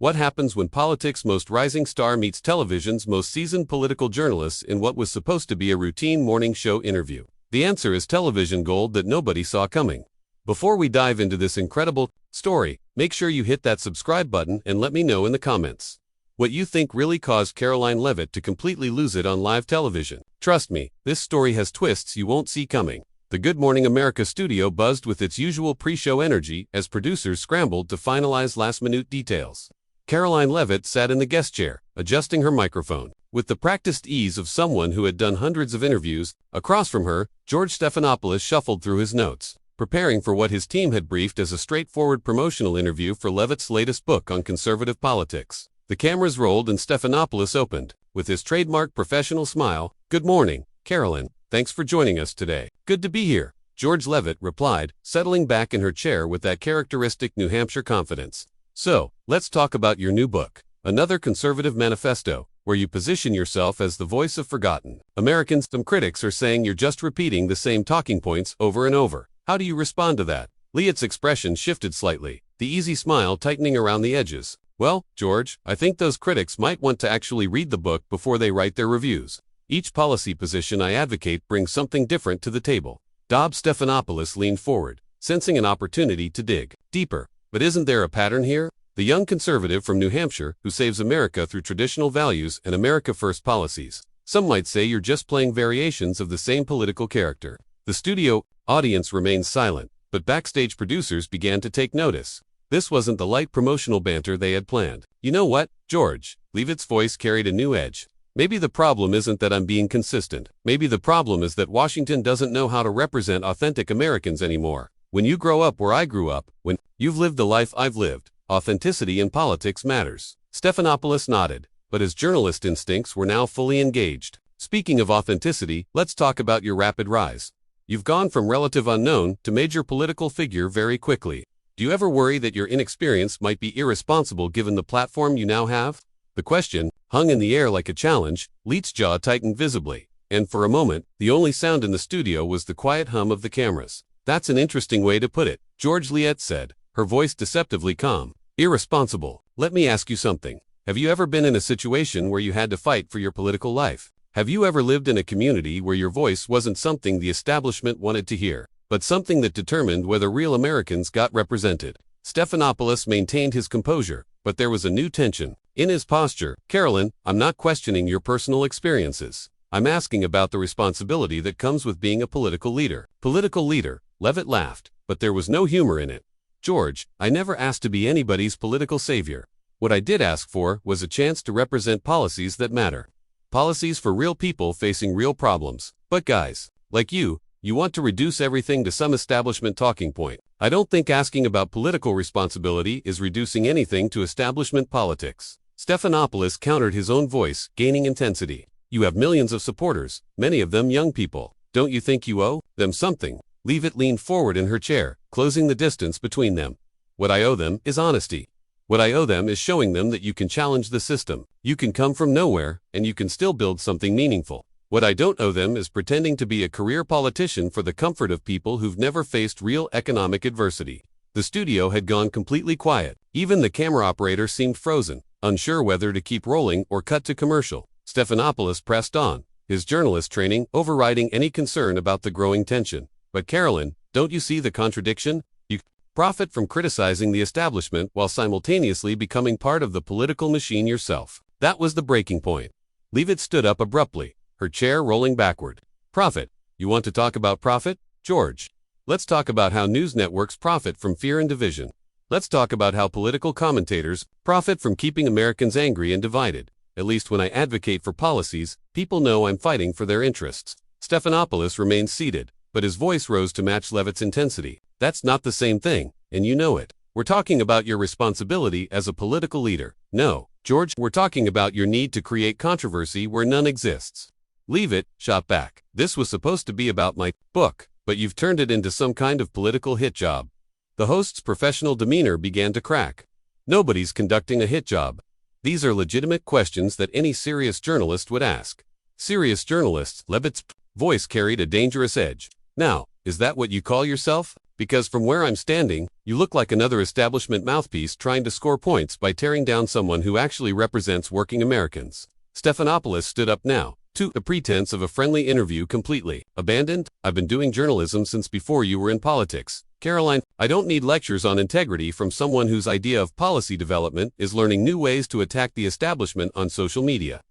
What happens when politics' most rising star meets television's most seasoned political journalists in what was supposed to be a routine morning show interview? The answer is television gold that nobody saw coming. Before we dive into this incredible story, make sure you hit that subscribe button and let me know in the comments what you think really caused Karoline Leavitt to completely lose it on live television. Trust me, this story has twists you won't see coming. The Good Morning America studio buzzed with its usual pre-show energy as producers scrambled to finalize last-minute details. Karoline Leavitt sat in the guest chair, adjusting her microphone. With the practiced ease of someone who had done hundreds of interviews, across from her, George Stephanopoulos shuffled through his notes, preparing for what his team had briefed as a straightforward promotional interview for Leavitt's latest book on conservative politics. The cameras rolled and Stephanopoulos opened, with his trademark professional smile. "Good morning, Karoline. Thanks for joining us today." "Good to be here," George Leavitt replied, settling back in her chair with that characteristic New Hampshire confidence. "So, let's talk about your new book, Another Conservative Manifesto, where you position yourself as the voice of forgotten Americans. Some critics are saying you're just repeating the same talking points over and over. How do you respond to that?" Leavitt's expression shifted slightly, the easy smile tightening around the edges. "Well, George, I think those critics might want to actually read the book before they write their reviews. Each policy position I advocate brings something different to the table." Stephanopoulos leaned forward, sensing an opportunity to dig deeper. "But isn't there a pattern here? The young conservative from New Hampshire who saves America through traditional values and America First policies. Some might say you're just playing variations of the same political character." The studio audience remained silent, but backstage producers began to take notice. This wasn't the light promotional banter they had planned. "You know what, George?" Leavitt's voice carried a new edge. "Maybe the problem isn't that I'm being consistent. Maybe the problem is that Washington doesn't know how to represent authentic Americans anymore. When you grow up where I grew up, when you've lived the life I've lived, authenticity in politics matters." Stephanopoulos nodded, but his journalist instincts were now fully engaged. "Speaking of authenticity, let's talk about your rapid rise. You've gone from relative unknown to major political figure very quickly. Do you ever worry that your inexperience might be irresponsible given the platform you now have?" The question hung in the air like a challenge. Leavitt's jaw tightened visibly, and for a moment, the only sound in the studio was the quiet hum of the cameras. "That's an interesting way to put it," George Leavitt said, her voice deceptively calm. "Irresponsible. Let me ask you something. Have you ever been in a situation where you had to fight for your political life? Have you ever lived in a community where your voice wasn't something the establishment wanted to hear, but something that determined whether real Americans got represented?" Stephanopoulos maintained his composure, but there was a new tension in his posture. "Karoline, I'm not questioning your personal experiences. I'm asking about the responsibility that comes with being a political leader." "Political leader," Leavitt laughed, but there was no humor in it. "George, I never asked to be anybody's political savior. What I did ask for was a chance to represent policies that matter. Policies for real people facing real problems. But guys, like you want to reduce everything to some establishment talking point. I don't think asking about political responsibility is reducing anything to establishment politics." Stephanopoulos countered his own voice, gaining intensity. "You have millions of supporters, many of them young people. Don't you think you owe them something?" Leavitt leaned forward in her chair, closing the distance between them. "What I owe them is honesty. What I owe them is showing them that you can challenge the system. You can come from nowhere, and you can still build something meaningful. What I don't owe them is pretending to be a career politician for the comfort of people who've never faced real economic adversity." The studio had gone completely quiet. Even the camera operator seemed frozen, unsure whether to keep rolling or cut to commercial. Stephanopoulos pressed on, his journalist training overriding any concern about the growing tension. "But Karoline, don't you see the contradiction? You profit from criticizing the establishment while simultaneously becoming part of the political machine yourself." That was the breaking point. Leavitt stood up abruptly, her chair rolling backward. "Profit? You want to talk about profit, George? Let's talk about how news networks profit from fear and division. Let's talk about how political commentators profit from keeping Americans angry and divided. At least when I advocate for policies, people know I'm fighting for their interests." Stephanopoulos remained seated, but his voice rose to match Leavitt's intensity. "That's not the same thing, and you know it. We're talking about your responsibility as a political leader. No, George, we're talking about your need to create controversy where none exists." Leavitt shot back. "This was supposed to be about my book, but you've turned it into some kind of political hit job." The host's professional demeanor began to crack. "Nobody's conducting a hit job. These are legitimate questions that any serious journalist would ask." "Serious journalists?" Leavitt's voice carried a dangerous edge. "Now, is that what you call yourself?" Because from where I'm standing, you look like another establishment mouthpiece trying to score points by tearing down someone who actually represents working Americans. Stephanopoulos stood up now, to the pretense of a friendly interview completely abandoned. I've been doing journalism since before you were in politics. Karoline, I don't need lectures on integrity from someone whose idea of policy development is learning new ways to attack the establishment on social media.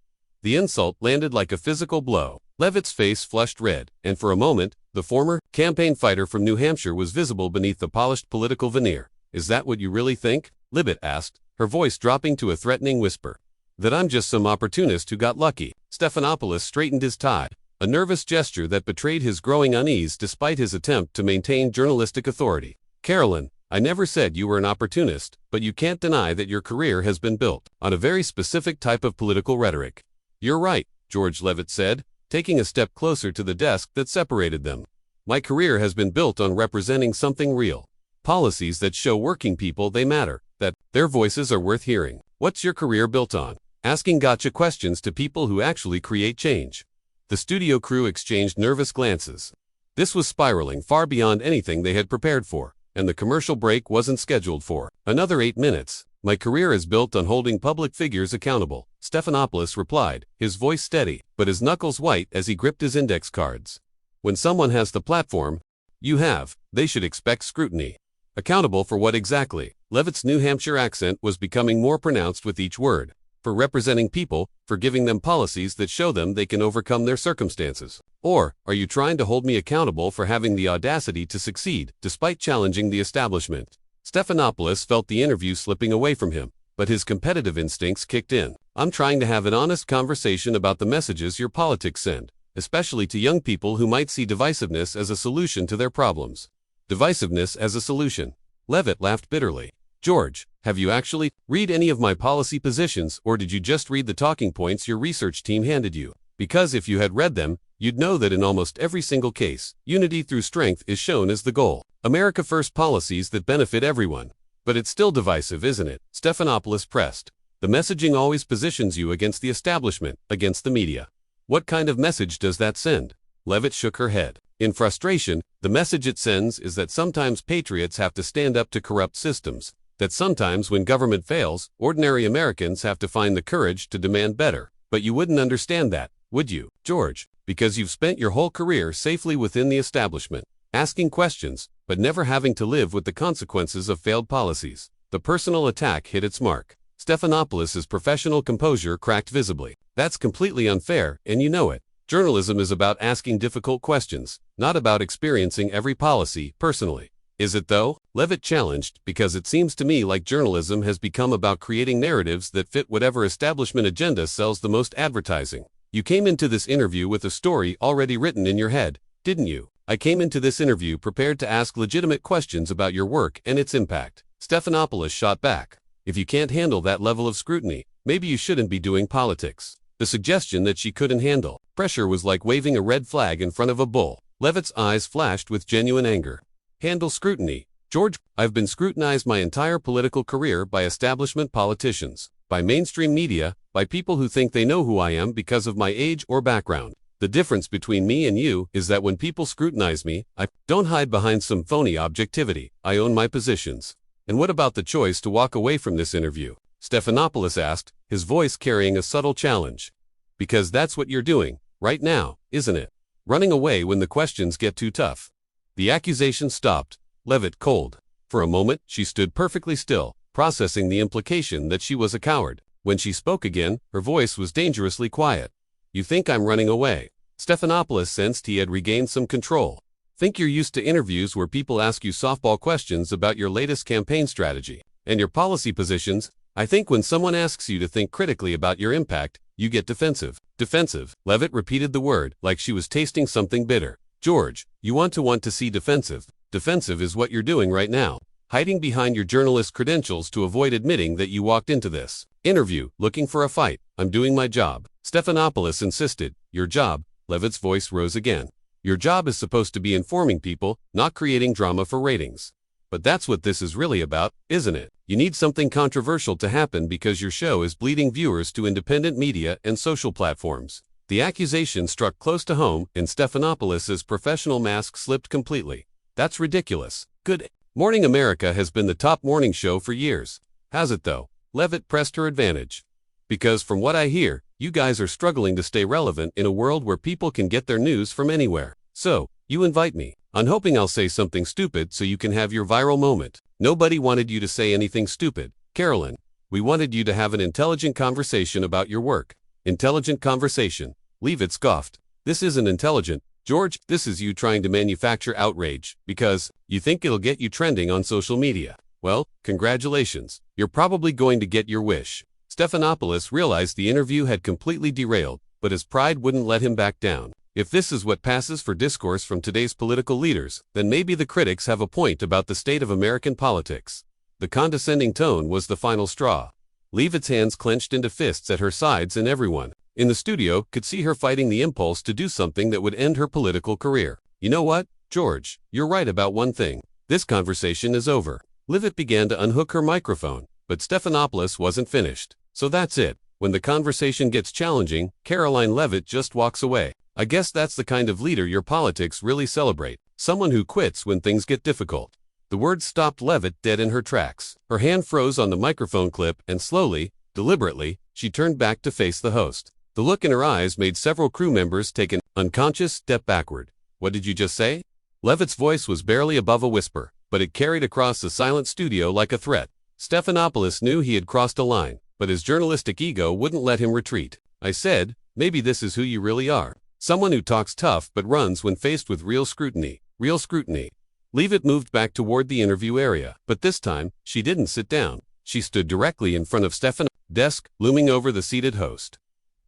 The insult landed like a physical blow. Leavitt's face flushed red, and for a moment, the former campaign fighter from New Hampshire was visible beneath the polished political veneer. Is that what you really think? Leavitt asked, her voice dropping to a threatening whisper. That I'm just some opportunist who got lucky. Stephanopoulos straightened his tie, a nervous gesture that betrayed his growing unease despite his attempt to maintain journalistic authority. Karoline, I never said you were an opportunist, but you can't deny that your career has been built on a very specific type of political rhetoric. You're right, George Leavitt said, taking a step closer to the desk that separated them. My career has been built on representing something real. Policies that show working people they matter, that their voices are worth hearing. What's your career built on? Asking gotcha questions to people who actually create change. The studio crew exchanged nervous glances. This was spiraling far beyond anything they had prepared for, and the commercial break wasn't scheduled for another 8 minutes. My career is built on holding public figures accountable, Stephanopoulos replied, his voice steady, but his knuckles white as he gripped his index cards. When someone has the platform you have, they should expect scrutiny. Accountable for what exactly? Leavitt's New Hampshire accent was becoming more pronounced with each word. For representing people, for giving them policies that show them they can overcome their circumstances. Or, are you trying to hold me accountable for having the audacity to succeed, despite challenging the establishment? Stephanopoulos felt the interview slipping away from him, but his competitive instincts kicked in. I'm trying to have an honest conversation about the messages your politics send, especially to young people who might see divisiveness as a solution to their problems. Divisiveness as a solution. Leavitt laughed bitterly. George, have you actually read any of my policy positions, or did you just read the talking points your research team handed you? Because if you had read them, you'd know that in almost every single case, unity through strength is shown as the goal. America First policies that benefit everyone. But it's still divisive, isn't it? Stephanopoulos pressed. The messaging always positions you against the establishment, against the media. What kind of message does that send? Leavitt shook her head. In frustration, the message it sends is that sometimes patriots have to stand up to corrupt systems. That sometimes when government fails, ordinary Americans have to find the courage to demand better. But you wouldn't understand that, would you, George? Because you've spent your whole career safely within the establishment, asking questions, but never having to live with the consequences of failed policies. The personal attack hit its mark. Stephanopoulos' professional composure cracked visibly. That's completely unfair, and you know it. Journalism is about asking difficult questions, not about experiencing every policy personally. Is it though? Leavitt challenged, because it seems to me like journalism has become about creating narratives that fit whatever establishment agenda sells the most advertising. You came into this interview with a story already written in your head, didn't you? I came into this interview prepared to ask legitimate questions about your work and its impact. Stephanopoulos shot back. If you can't handle that level of scrutiny, maybe you shouldn't be doing politics. The suggestion that she couldn't handle pressure was like waving a red flag in front of a bull. Leavitt's eyes flashed with genuine anger. Handle scrutiny. George, I've been scrutinized my entire political career by establishment politicians, by mainstream media, by people who think they know who I am because of my age or background. The difference between me and you is that when people scrutinize me, I don't hide behind some phony objectivity. I own my positions. And what about the choice to walk away from this interview? Stephanopoulos asked, his voice carrying a subtle challenge. Because that's what you're doing, right now, isn't it? Running away when the questions get too tough. The accusation stopped. Leavitt cold. For a moment, she stood perfectly still, processing the implication that she was a coward. When she spoke again, her voice was dangerously quiet. You think I'm running away? Stephanopoulos sensed he had regained some control. Think you're used to interviews where people ask you softball questions about your latest campaign strategy and your policy positions. I think when someone asks you to think critically about your impact, you get defensive. Defensive. Leavitt repeated the word like she was tasting something bitter. George, you want to see defensive. Defensive is what you're doing right now. Hiding behind your journalist credentials to avoid admitting that you walked into this interview looking for a fight. I'm doing my job. Stephanopoulos insisted. Your job? Leavitt's voice rose again. Your job is supposed to be informing people, not creating drama for ratings. But that's what this is really about, isn't it? You need something controversial to happen because your show is bleeding viewers to independent media and social platforms. The accusation struck close to home, and Stephanopoulos' professional mask slipped completely. That's ridiculous. Good Morning America has been the top morning show for years. Has it though? Leavitt pressed her advantage. Because from what I hear, you guys are struggling to stay relevant in a world where people can get their news from anywhere. So, you invite me. I'm hoping I'll say something stupid so you can have your viral moment. Nobody wanted you to say anything stupid, Karoline. We wanted you to have an intelligent conversation about your work. Intelligent conversation. Leavitt scoffed. This isn't intelligent, George. This is you trying to manufacture outrage because you think it'll get you trending on social media. Well, congratulations. You're probably going to get your wish. Stephanopoulos realized the interview had completely derailed, but his pride wouldn't let him back down. If this is what passes for discourse from today's political leaders, then maybe the critics have a point about the state of American politics. The condescending tone was the final straw. Leavitt's hands clenched into fists at her sides, and everyone in the studio could see her fighting the impulse to do something that would end her political career. You know what, George? You're right about one thing. This conversation is over. Leavitt began to unhook her microphone, but Stephanopoulos wasn't finished. So that's it. When the conversation gets challenging, Karoline Leavitt just walks away. I guess that's the kind of leader your politics really celebrate. Someone who quits when things get difficult. The words stopped Leavitt dead in her tracks. Her hand froze on the microphone clip, and slowly, deliberately, she turned back to face the host. The look in her eyes made several crew members take an unconscious step backward. What did you just say? Leavitt's voice was barely above a whisper, but it carried across the silent studio like a threat. Stephanopoulos knew he had crossed a line, but his journalistic ego wouldn't let him retreat. I said, maybe this is who you really are. Someone who talks tough but runs when faced with real scrutiny. Real scrutiny. Leavitt moved back toward the interview area, but this time, she didn't sit down. She stood directly in front of Stephanopoulos' desk, looming over the seated host.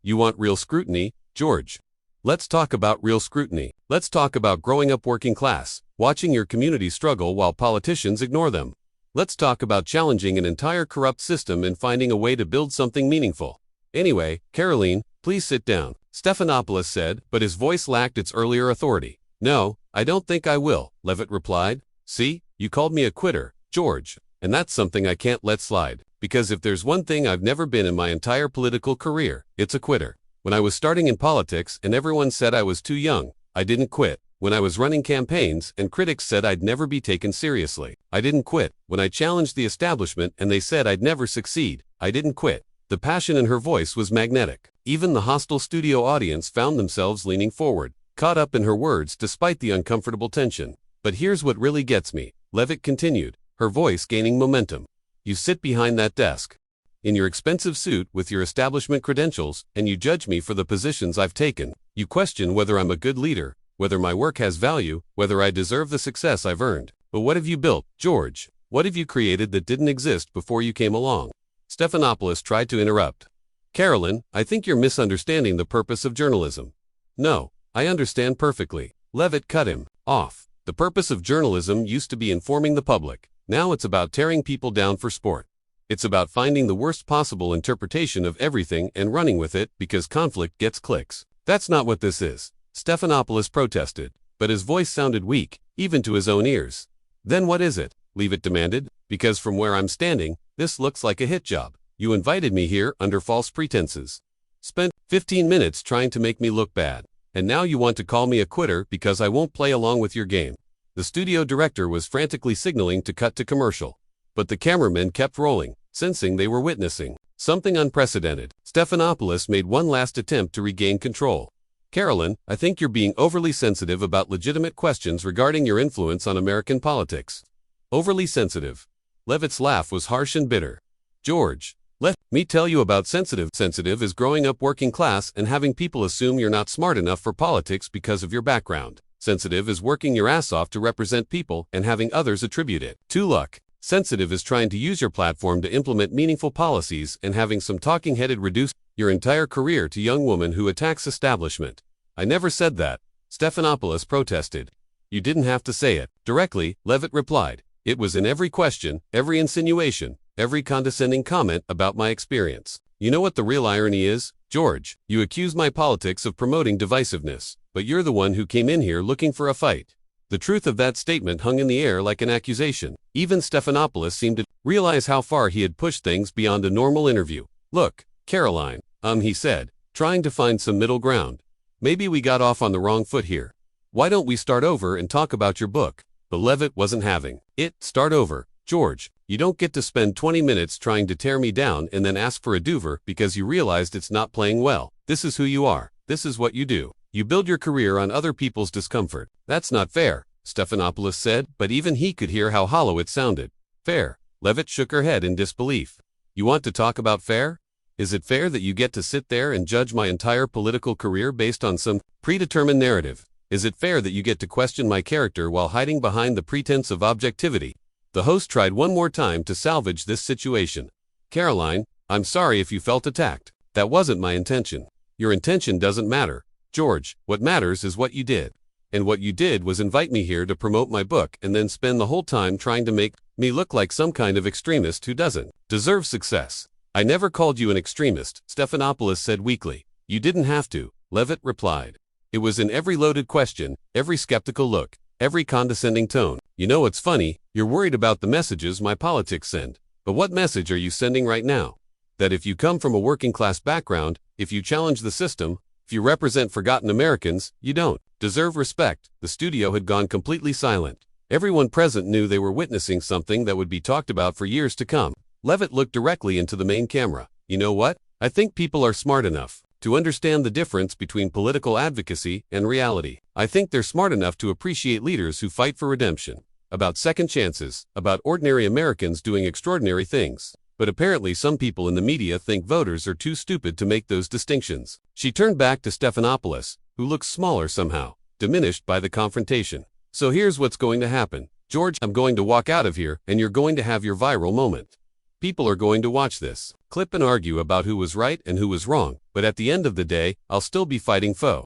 You want real scrutiny, George? Let's talk about real scrutiny. Let's talk about growing up working class, watching your community struggle while politicians ignore them. Let's talk about challenging an entire corrupt system and finding a way to build something meaningful. Anyway, Karoline, please sit down, Stephanopoulos said, but his voice lacked its earlier authority. No, I don't think I will, Leavitt replied. See, you called me a quitter, George, and that's something I can't let slide, because if there's one thing I've never been in my entire political career, it's a quitter. When I was starting in politics and everyone said I was too young, I didn't quit. When I was running campaigns and critics said I'd never be taken seriously, I didn't quit. When I challenged the establishment and they said I'd never succeed, I didn't quit. The passion in her voice was magnetic. Even the hostile studio audience found themselves leaning forward, caught up in her words despite the uncomfortable tension. But here's what really gets me, Leavitt continued, her voice gaining momentum. You sit behind that desk, in your expensive suit with your establishment credentials, and you judge me for the positions I've taken. You question whether I'm a good leader, whether my work has value, whether I deserve the success I've earned. But what have you built, George? What have you created that didn't exist before you came along? Stephanopoulos tried to interrupt. Karoline, I think you're misunderstanding the purpose of journalism. No, I understand perfectly. Leavitt cut him off. The purpose of journalism used to be informing the public. Now it's about tearing people down for sport. It's about finding the worst possible interpretation of everything and running with it because conflict gets clicks. That's not what this is, Stephanopoulos protested, but his voice sounded weak, even to his own ears. Then what is it? Leavitt demanded, because from where I'm standing, this looks like a hit job. You invited me here under false pretenses. Spent 15 minutes trying to make me look bad. And now you want to call me a quitter because I won't play along with your game. The studio director was frantically signaling to cut to commercial. But the cameramen kept rolling, sensing they were witnessing something unprecedented. Stephanopoulos made one last attempt to regain control. Karoline, I think you're being overly sensitive about legitimate questions regarding your influence on American politics. Overly sensitive. Leavitt's laugh was harsh and bitter. George, let me tell you about sensitive. Sensitive is growing up working class and having people assume you're not smart enough for politics because of your background. Sensitive is working your ass off to represent people and having others attribute it to luck. Sensitive is trying to use your platform to implement meaningful policies and having some talking-headed reduce your entire career to young woman who attacks establishment. I never said that, Stephanopoulos protested. You didn't have to say it. Directly, Leavitt replied. It was in every question, every insinuation, every condescending comment about my experience. You know what the real irony is, George? You accuse my politics of promoting divisiveness, but you're the one who came in here looking for a fight. The truth of that statement hung in the air like an accusation. Even Stephanopoulos seemed to realize how far he had pushed things beyond a normal interview. Look, Karoline, he said, trying to find some middle ground. Maybe we got off on the wrong foot here. Why don't we start over and talk about your book? but Leavitt wasn't having it. Start over, George. You don't get to spend 20 minutes trying to tear me down and then ask for a do-over because you realized it's not playing well. This is who you are. This is what you do. You build your career on other people's discomfort. That's not fair, Stephanopoulos said, but even he could hear how hollow it sounded. Fair? Leavitt shook her head in disbelief. You want to talk about fair? Is it fair that you get to sit there and judge my entire political career based on some predetermined narrative? Is it fair that you get to question my character while hiding behind the pretense of objectivity? The host tried one more time to salvage this situation. Karoline, I'm sorry if you felt attacked. That wasn't my intention. Your intention doesn't matter, George. What matters is what you did. And what you did was invite me here to promote my book and then spend the whole time trying to make me look like some kind of extremist who doesn't deserve success. I never called you an extremist, Stephanopoulos said weakly. You didn't have to, Leavitt replied. It was in every loaded question, every skeptical look, every condescending tone. You know what's funny? You're worried about the messages my politics send. But what message are you sending right now? That if you come from a working class background, if you challenge the system, if you represent forgotten Americans, you don't deserve respect. The studio had gone completely silent. Everyone present knew they were witnessing something that would be talked about for years to come. Leavitt looked directly into the main camera. You know what? I think people are smart enough to understand the difference between political advocacy and reality. I think they're smart enough to appreciate leaders who fight for redemption, about second chances, about ordinary Americans doing extraordinary things. But apparently some people in the media think voters are too stupid to make those distinctions. She turned back to Stephanopoulos, who looked smaller somehow, diminished by the confrontation. So here's what's going to happen. George, I'm going to walk out of here, and you're going to have your viral moment. People are going to watch this clip and argue about who was right and who was wrong, but at the end of the day, I'll still be fighting foe.